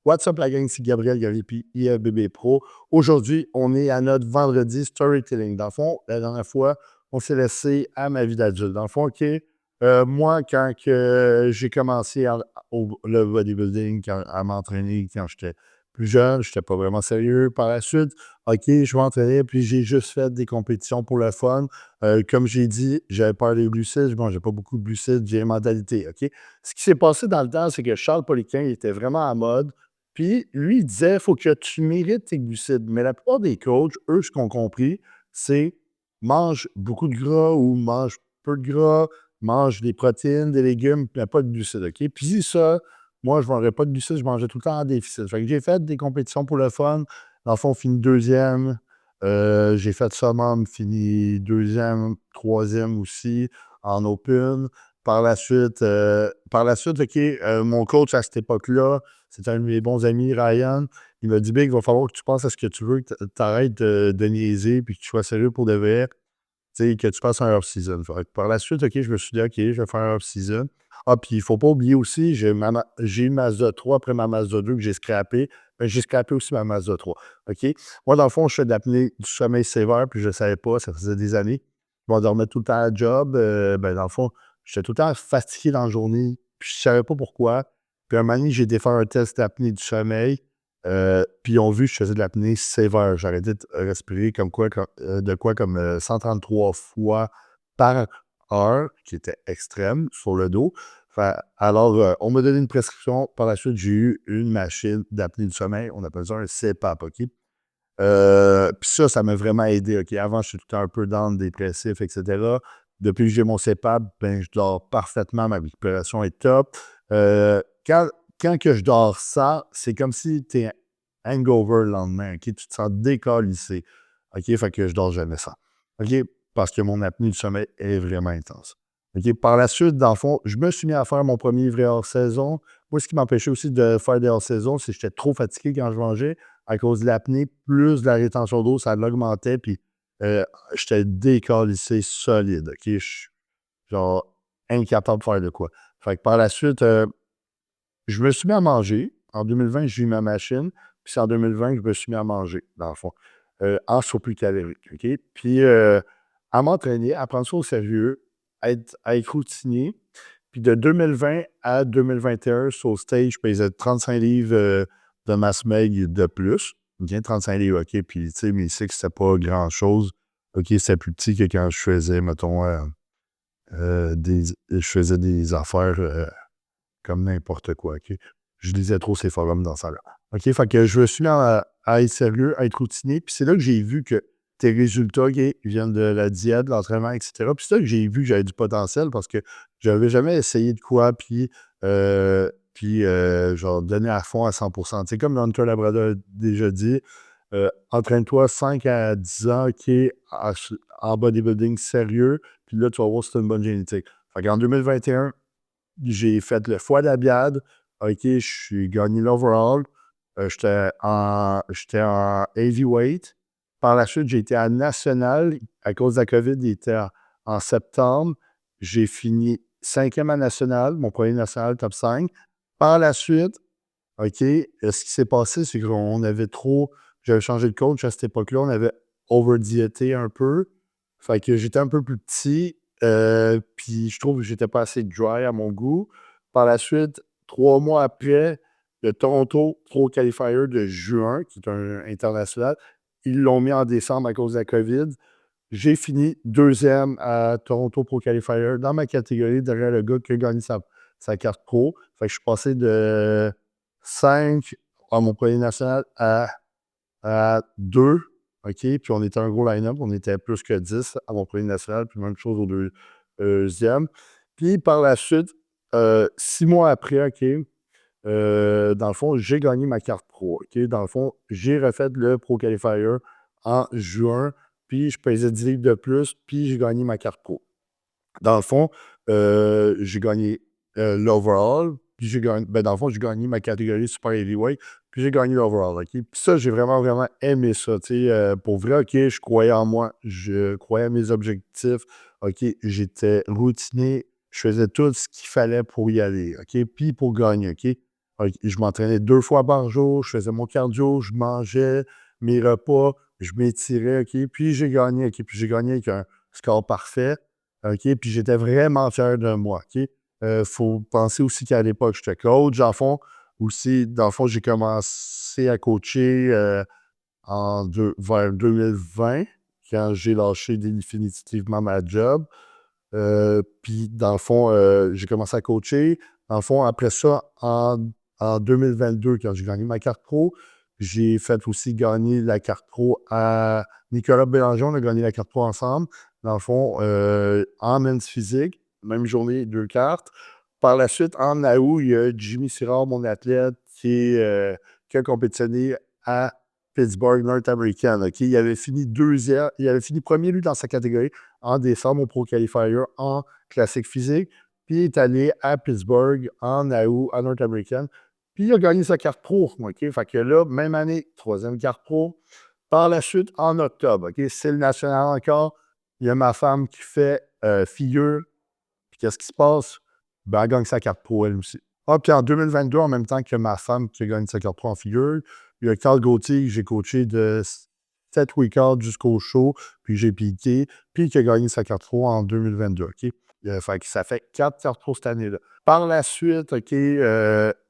What's up la gang, c'est Gabriel Garipi, IFBB Pro. Aujourd'hui, on est à notre vendredi storytelling. Dans le fond, la dernière fois, on s'est laissé à ma vie d'adulte. Dans le fond, OK, moi, quand j'ai commencé le bodybuilding, à m'entraîner quand j'étais plus jeune, je n'étais pas vraiment sérieux. Par la suite, OK, je m'entraînais, puis j'ai juste fait des compétitions pour le fun. Comme j'ai dit, j'avais peur des glucides. Je mangeais pas beaucoup de glucides, j'ai une mentalité, OK? Ce qui s'est passé dans le temps, c'est que Charles Poliquin, il était vraiment à mode. Puis lui, il disait, il faut que tu mérites tes glucides. Mais la plupart des coachs, eux, ce qu'ils ont compris, c'est mange beaucoup de gras ou mange peu de gras, mange des protéines, des légumes, mais pas de glucides, OK? Puis ça, moi, je ne mangeais pas de glucides, je mangeais tout le temps en déficit. Fait que j'ai fait des compétitions pour le fun. Dans le fond, fini deuxième. J'ai fait summum, fini deuxième, troisième aussi en open. Par la suite, OK, mon coach à cette époque-là, c'était un de mes bons amis, Ryan. Il m'a dit, Big, il va falloir que tu penses à ce que tu veux, que tu arrêtes de niaiser puis que tu sois sérieux pour de vrai, tu sais, que tu passes un off-season. Fait que par la suite, OK, je me suis dit, OK, je vais faire un off-season. Ah, puis il ne faut pas oublier aussi, j'ai une Mazda 3 après ma Mazda 2 que j'ai scrappé. Ben, j'ai scrappé aussi ma Mazda 3. OK? Moi, dans le fond, je fais de l'apnée du sommeil sévère, puis je ne savais pas, ça faisait des années. Je m'endormais tout le temps à la job. Ben, dans le fond, j'étais tout le temps fatigué dans la journée, puis je ne savais pas pourquoi. Puis un moment donné, j'ai été faire un test d'apnée du sommeil. Puis ils ont vu que je faisais de l'apnée sévère. J'arrêtais de respirer comme 133 fois par heure, qui était extrême, sur le dos. Alors, on m'a donné une prescription. Par la suite, j'ai eu une machine d'apnée du sommeil. On appelle ça un CPAP, OK? Puis ça m'a vraiment aidé, OK? Avant, je suis tout le temps un peu down, dépressif, etc. Depuis que j'ai mon CPAP, ben, je dors parfaitement, ma récupération est top. Quand, quand que je dors ça, c'est comme si tu es hangover le lendemain, OK? Tu te sens décalissé, OK? Fait que je dors jamais ça, OK? Parce que mon apnée du sommeil est vraiment intense. OK? Par la suite, dans le fond, je me suis mis à faire mon premier vrai hors-saison. Moi, ce qui m'empêchait aussi de faire des hors-saison, c'est que j'étais trop fatigué quand je mangeais à cause de l'apnée, plus de la rétention d'eau, ça l'augmentait, puis j'étais décalissé solide, OK? Je suis genre incapable de faire de quoi. Fait que par la suite, je me suis mis à manger. En 2020, j'ai eu ma machine, puis c'est en 2020 que je me suis mis à manger, dans le fond, en surplus calorique, OK? Puis à m'entraîner, à prendre ça au sérieux, à être routinier. Puis de 2020 à 2021, sur le stage, je pesais 35 livres de masse maigre de plus. Bien 35 livres, OK? Puis, tu sais, mes six, c'était pas grand-chose. OK, c'était plus petit que quand je faisais, mettons, je faisais des affaires comme n'importe quoi, OK? Je lisais trop ces forums dans ça là. OK, fait que je me suis mis à être sérieux, à être routinier. Puis c'est là que j'ai vu que tes résultats, OK, ils viennent de la diète, de l'entraînement, etc. Puis c'est là que j'ai vu que j'avais du potentiel parce que j'avais jamais essayé de quoi, genre donner à fond à 100%. Tu sais, comme Hunter Labrador a déjà dit, entraîne-toi 5 à 10 ans, OK, en bodybuilding sérieux, puis là, tu vas voir si tu as une bonne génétique. Fait qu'en 2021, j'ai fait le foie d'Abiad. OK, je suis gagné l'overall. J'étais en heavyweight. Par la suite, j'ai été à national. À cause de la COVID, il était en septembre. J'ai fini cinquième à national, mon premier national top 5. Par la suite, OK, ce qui s'est passé, c'est qu'on avait trop. J'avais changé de coach à cette époque-là. On avait over-diété un peu. Fait que j'étais un peu plus petit. Puis je trouve que j'étais pas assez dry à mon goût. Par la suite, 3 mois après, le Toronto Pro Qualifier de juin, qui est un international, ils l'ont mis en décembre à cause de la COVID. J'ai fini deuxième à Toronto Pro Qualifier dans ma catégorie derrière le gars qui a gagné sa carte pro. Fait que je suis passé de 5 à mon premier national à 2. OK? Puis on était un gros line-up. On était plus que 10 à mon premier national, puis même chose au deuxième. Puis par la suite, 6 mois après, OK, dans le fond, j'ai gagné ma carte pro. OK? Dans le fond, j'ai refait le Pro Qualifier en juin, puis je pesais 10 livres de plus, puis j'ai gagné ma carte pro. Dans le fond, j'ai gagné l'overall, puis dans le fond, j'ai gagné ma catégorie super heavyweight, puis j'ai gagné l'overall, OK? Puis ça, j'ai vraiment, vraiment aimé ça, tu sais, pour vrai, OK, je croyais en moi, je croyais à mes objectifs, OK, j'étais routinier, je faisais tout ce qu'il fallait pour y aller, OK? Puis pour gagner, OK? Je m'entraînais 2 fois par jour, je faisais mon cardio, je mangeais mes repas, je m'étirais, OK? Puis j'ai gagné, OK? Puis j'ai gagné avec un score parfait, OK? Puis j'étais vraiment fier de moi, OK? Faut penser aussi qu'à l'époque, j'étais coach. Dans le fond, j'ai commencé à coacher, vers 2020, quand j'ai lâché définitivement ma job. Puis dans le fond, j'ai commencé à coacher. Dans le fond, après ça, en 2022, quand j'ai gagné ma carte pro, j'ai fait aussi gagner la carte pro à Nicolas Bélanger. On a gagné la carte pro ensemble. Dans le fond, en men's physique, même journée, 2 cartes. Par la suite, en août, il y a Jimmy Sirard, mon athlète, qui a compétitionné à Pittsburgh North American. OK? Il avait fini deuxième, il avait fini premier, lui, dans sa catégorie en décembre au Pro Qualifier en classique physique. Puis il est allé à Pittsburgh en août, en North American. Puis il a gagné sa carte pro. OK? Fait que là, même année, troisième carte pro. Par la suite, en octobre, OK? C'est le national encore. Il y a ma femme qui fait figure. Puis qu'est-ce qui se passe? Ben, elle gagne sa carte pro, elle aussi. Ah, puis en 2022, en même temps que ma femme qui gagne sa carte pro en figure, il y a Carl Gauthier que j'ai coaché de 7 week-ends jusqu'au show, puis j'ai piqué, puis qui a gagné sa carte pro en 2022, OK? Fait que ça fait 4 cartes pro cette année-là. Par la suite, OK,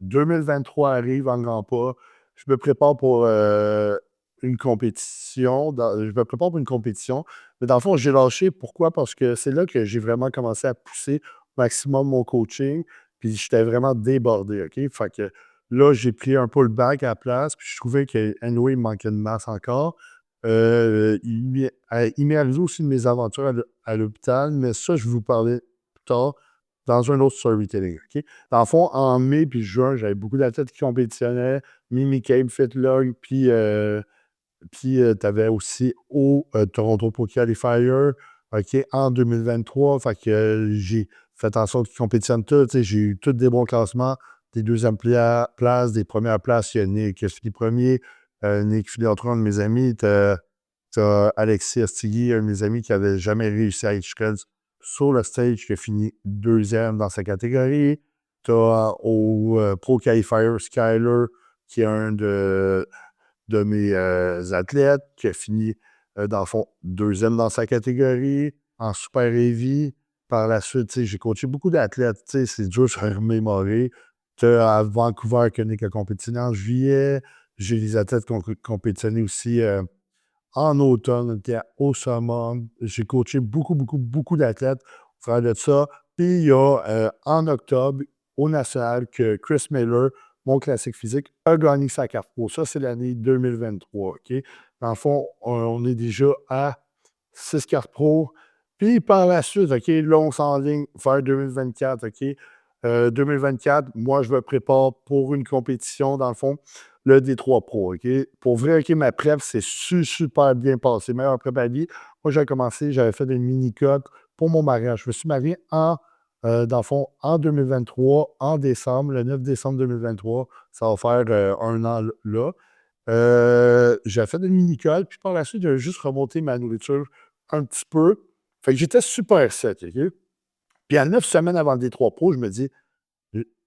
2023 arrive en grand pas. Je me prépare pour une compétition. Je me prépare pour une compétition. Mais dans le fond, j'ai lâché. Pourquoi? Parce que c'est là que j'ai vraiment commencé à pousser au maximum mon coaching. Puis j'étais vraiment débordé, OK? Fait que là, j'ai pris un pullback à la place. Puis je trouvais que anyway, il me manquait de masse encore. Il m'est arrivé aussi de mes aventures à l'hôpital, mais ça, je vais vous parler plus tard dans un autre storytelling, OK? Dans le fond, en mai puis juin, j'avais beaucoup d'athlètes qui compétitionnaient. Mimi Cape, Fitlog, puis tu avais aussi au Toronto Pro Qualifier, OK, en 2023. Fait que j'ai fait en sorte qu'ils compétitionnent tous. J'ai eu tous des bons classements, des deuxièmes places, des premières places. Il y a Nick qui a fini premier, Nick Filiatron, un de mes amis. T'as Alexis Astigui, un de mes amis qui n'avait jamais réussi à être Shreds sur le stage, qui a fini deuxième dans sa catégorie. T'as au Pro Qualifier Skyler, qui est un de mes athlètes, qui a fini, dans le fond, deuxième dans sa catégorie, en super heavy. Par la suite, j'ai coaché beaucoup d'athlètes. C'est dur de se remémorer. Tu as à Vancouver, Nick a compétitionné en juillet. J'ai des athlètes qui ont compétitionné aussi en automne. On était au summum. J'ai coaché beaucoup, beaucoup, beaucoup d'athlètes au travers de ça. Puis il y a en octobre, au national, que Chris Miller, mon classique physique, a gagné sa carte pro. Ça, c'est l'année 2023. OK? Dans le fond, on est déjà à 6 cartes pro. Puis par la suite, OK, là, on s'enligne vers 2024. OK? 2024, moi, je me prépare pour une compétition, dans le fond, le D3 Pro. OK? Pour vrai, OK, ma prep, c'est super bien passé. Meilleure prep à vie. Moi, j'ai commencé, j'avais fait une mini-cote pour mon mariage. Je me suis marié dans le fond, en 2023, en décembre, le 9 décembre 2023. Ça va faire un an là. J'ai fait une mini-cote, puis par la suite, j'ai juste remonté ma nourriture un petit peu. Fait que j'étais super sec. OK? Puis à 9 semaines avant le D3 Pro, je me dis,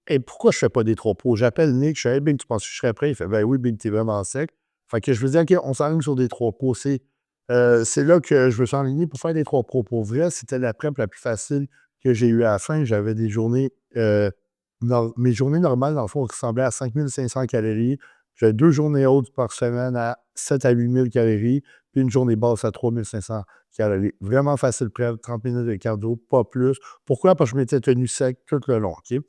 et pourquoi je fais pas des 3 pros? J'appelle Nick, je fais, hey, Big, tu penses que je serais prêt? Il fait, ben oui, Big, t'es vraiment sec. Fait que je me dis, OK, on s'enligne sur des 3 pros. C'est là que je me suis enligné pour faire des 3 pros. Pour vrai, c'était la prep la plus facile que j'ai eue à la fin. J'avais des journées, mes journées normales, dans le fond, ressemblaient à 5500 calories. J'avais 2 journées hautes par semaine à 7 à 8000 calories, puis une journée basse à 3500 calories. Vraiment facile prep, 30 minutes de cardio, pas plus. Pourquoi? Parce que je m'étais tenu sec tout le long, OK?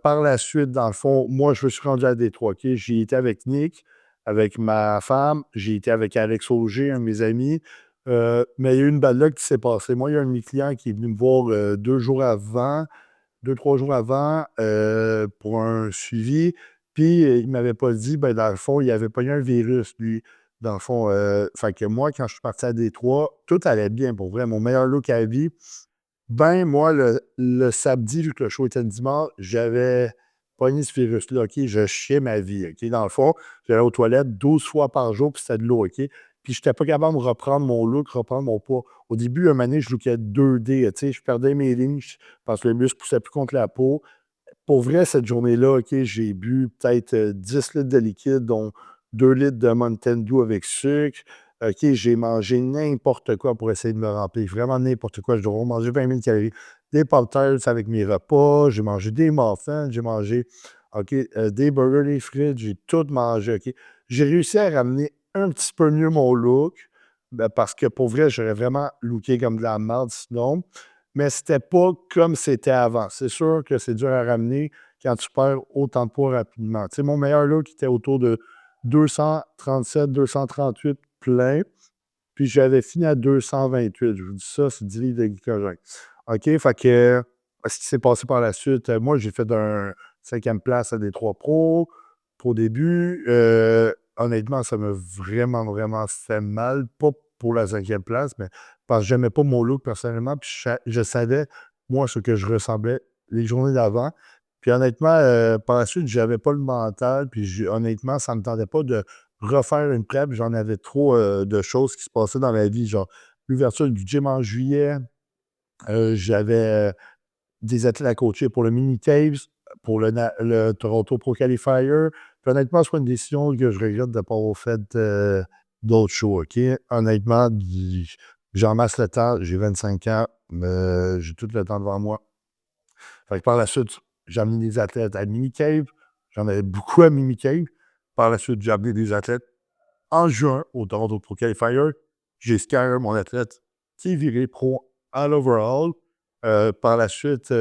Par la suite, dans le fond, moi, je me suis rendu à Détroit. OK? J'y étais avec Nick, avec ma femme, j'ai été avec Alex Auger, un de mes amis. Mais il y a eu une bad luck qui s'est passée. Moi, il y a un de mes clients qui est venu me voir 2 jours avant, 2, 3 jours avant, pour un suivi. Puis, il ne m'avait pas dit, ben, dans le fond, il avait pogné un virus, lui. Dans le fond, fait que moi, quand je suis parti à Détroit, tout allait bien, pour vrai. Mon meilleur look à vie. Ben, moi, le samedi, vu que le show était le dimanche, j'avais pogné ce virus-là, OK? Je chiais ma vie, OK? Dans le fond, j'allais aux toilettes 12 fois par jour, puis c'était de l'eau, OK? Puis j'étais pas capable de reprendre mon look, reprendre mon poids. Au début, un moment donné, je lookais 2D, tu sais, je perdais mes lignes parce que le muscle poussait plus contre la peau. pour vrai, cette journée-là, OK, j'ai bu peut-être 10 litres de liquide, dont 2 litres de Mountain Dew avec sucre. OK, j'ai mangé n'importe quoi pour essayer de me remplir. Vraiment n'importe quoi. Je dois avoir mangé 20 000 calories. Des Pop-Tarts avec mes repas. J'ai mangé des muffins. J'ai mangé, OK, des burgers, des frites. J'ai tout mangé, OK. J'ai réussi à ramener un petit peu mieux mon look. Ben, parce que pour vrai, j'aurais vraiment looké comme de la merde sinon. Mais c'était pas comme c'était avant. C'est sûr que c'est dur à ramener quand tu perds autant de poids rapidement. Tu sais, mon meilleur look était autour de 237, 238 plein, puis j'avais fini à 228. Je vous dis ça, c'est 10 livres de glycogène. OK, fait que ce qui s'est passé par la suite, moi, j'ai fait un 5e place à Détroit Pro au début. Honnêtement, ça m'a vraiment, vraiment fait mal. Pas pour la 5e place, mais parce que j'aimais pas mon look personnellement. Puis je savais, moi, ce que je ressemblais les journées d'avant. Puis honnêtement, par la suite, j'avais pas le mental. Puis honnêtement, ça me tentait pas de refaire une prep. J'en avais trop de choses qui se passaient dans ma vie. Genre, l'ouverture du gym en juillet. J'avais des athlètes à coacher pour le Mini Caves, pour le Toronto Pro Qualifier. Puis honnêtement, c'est pas une décision que je regrette de ne pas avoir fait d'autres shows, OK? Honnêtement, j'en masse le temps, j'ai 25 ans, j'ai tout le temps devant moi. Fait que par la suite, j'ai amené des athlètes à Mini Cave. J'en avais beaucoup à Mini Cave. Par la suite, j'ai amené des athlètes en juin au Toronto Pro Qualifier. J'ai scare mon athlète qui est viré pro à l'overall. Par la suite,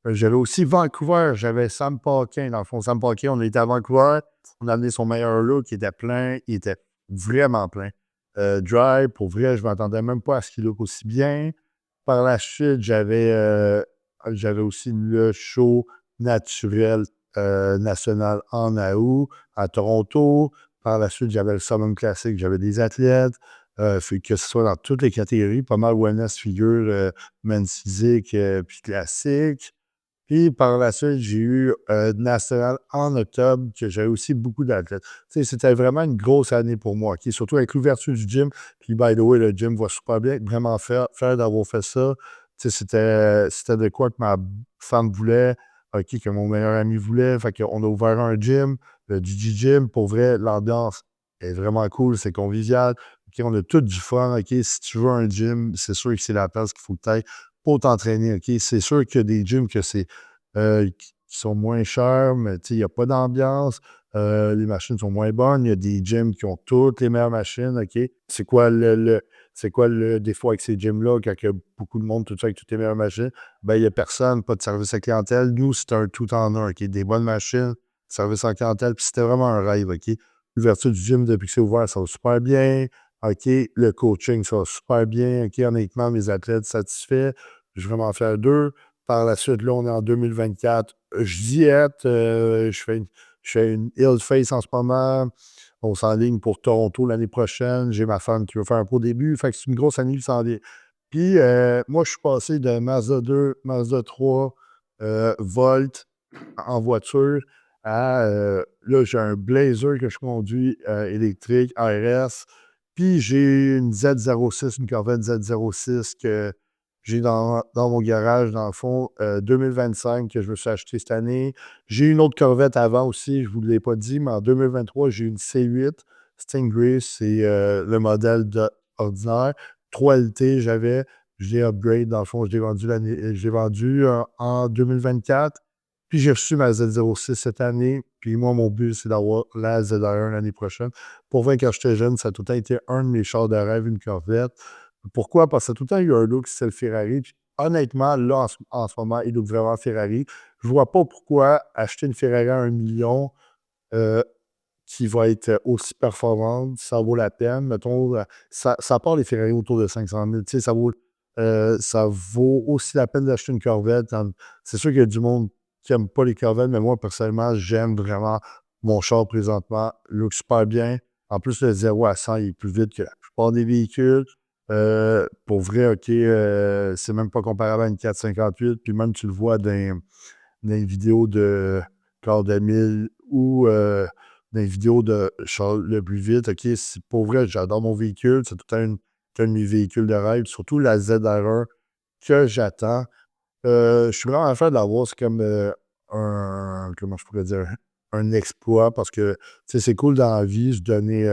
j'avais aussi Vancouver. J'avais Sam Paquin. Dans le fond, Sam Paquin, on était à Vancouver. On a amené son meilleur look. Il était plein. Il était vraiment plein. Dry, pour vrai, je ne m'attendais même pas à ce qu'il look aussi bien. Par la suite, j'avais aussi le show naturel national en août à Toronto. Par la suite, j'avais le Summum Classic. J'avais des athlètes. Que ce soit dans toutes les catégories, pas mal wellness, figure, men's physique, puis classique. Puis par la suite, j'ai eu national en octobre, que j'avais aussi beaucoup d'athlètes. Tu sais, c'était vraiment une grosse année pour moi, OK? Surtout avec l'ouverture du gym. Puis, by the way, le gym va super bien. Vraiment fier d'avoir fait ça. Tu sais, c'était de quoi que ma femme voulait, OK, que mon meilleur ami voulait. Fait qu'on a ouvert un gym, le Gigi Gym. Pour vrai, l'ambiance est vraiment cool, c'est convivial. OK, on a tout du fun, OK? Si tu veux un gym, c'est sûr que c'est la place qu'il faut que tu ailles pour t'entraîner, OK? C'est sûr qu'il y a des gyms que c'est qui sont moins chers, mais il n'y a pas d'ambiance. Les machines sont moins bonnes. Il y a des gyms qui ont toutes les meilleures machines, OK? C'est quoi le défaut avec ces gyms-là, quand il y a beaucoup de monde, tout ça, avec toutes les meilleures machines? Ben, il n'y a personne, pas de service à clientèle. Nous, c'était un tout en un, OK? Des bonnes machines, service à clientèle, puis c'était vraiment un rêve, OK? L'ouverture du gym, depuis que c'est ouvert, ça va super bien. OK? Le coaching, ça va super bien. OK? Honnêtement, mes athlètes satisfaits. Je suis vraiment fier d'eux. Par la suite, là, on est en 2024. Je diète, je fais une ill face en ce moment. On s'enligne pour Toronto l'année prochaine. J'ai ma femme qui veut faire un pro début. Fait que c'est une grosse année qui s'en vient. Puis, moi, je suis passé de Mazda 2, Mazda 3, Volt en voiture à, là, j'ai un Blazer que je conduis électrique, RS. Puis, j'ai une Z06, une Corvette Z06 que j'ai dans mon garage, dans le fond, 2025 que je me suis acheté cette année. J'ai une autre Corvette avant aussi, je ne vous l'ai pas dit, mais en 2023, j'ai une C8 Stingray, c'est le modèle ordinaire. 3LT, je l'ai upgrade, dans le fond, je l'ai vendu en 2024. Puis j'ai reçu ma Z06 cette année. Puis moi, mon but, c'est d'avoir la ZR1 l'année prochaine. Pour vrai, quand j'étais jeune, ça a tout le temps été un de mes chars de rêve, une Corvette. Pourquoi? Parce que ça a tout le temps eu un look style Ferrari. Puis honnêtement, là, en ce moment, il look vraiment Ferrari. Je vois pas pourquoi acheter une Ferrari à 1 million euh, qui va être aussi performante, ça vaut la peine. Mettons, ça part les Ferrari autour de 500 000. Tu sais, ça vaut aussi la peine d'acheter une Corvette. C'est sûr qu'il y a du monde qui n'aime pas les Corvettes, mais moi, personnellement, j'aime vraiment mon char présentement. Il look super bien. En plus, le 0 à 100, il est plus vite que la plupart des véhicules. Pour vrai, OK, c'est même pas comparable à une 458. Puis même, tu le vois dans les vidéos de Claude Emile ou dans les vidéos de Charles le plus vite. OK, c'est pour vrai, j'adore mon véhicule. C'est tout un de mes véhicules de rêve, surtout la ZR1 que j'attends. Je suis vraiment fier de l'avoir. C'est comme comment je pourrais dire, un exploit parce que, tu sais, c'est cool dans la vie, se donner,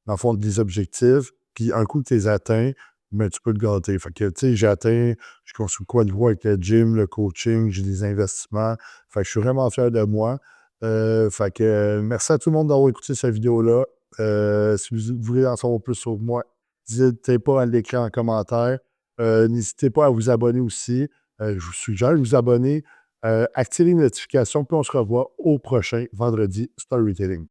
dans le fond, des objectifs, puis un coup que tu les atteins, mais tu peux te gâter. Fait que, tu sais, je construis quoi de nouveau avec le gym, le coaching, j'ai des investissements. Fait que je suis vraiment fier de moi. Fait que merci à tout le monde d'avoir écouté cette vidéo-là. Si vous voulez en savoir plus sur moi, n'hésitez pas à l'écrire en commentaire. N'hésitez pas à vous abonner aussi. Je vous suggère de vous abonner. Activez les notifications, puis on se revoit au prochain vendredi Storytelling.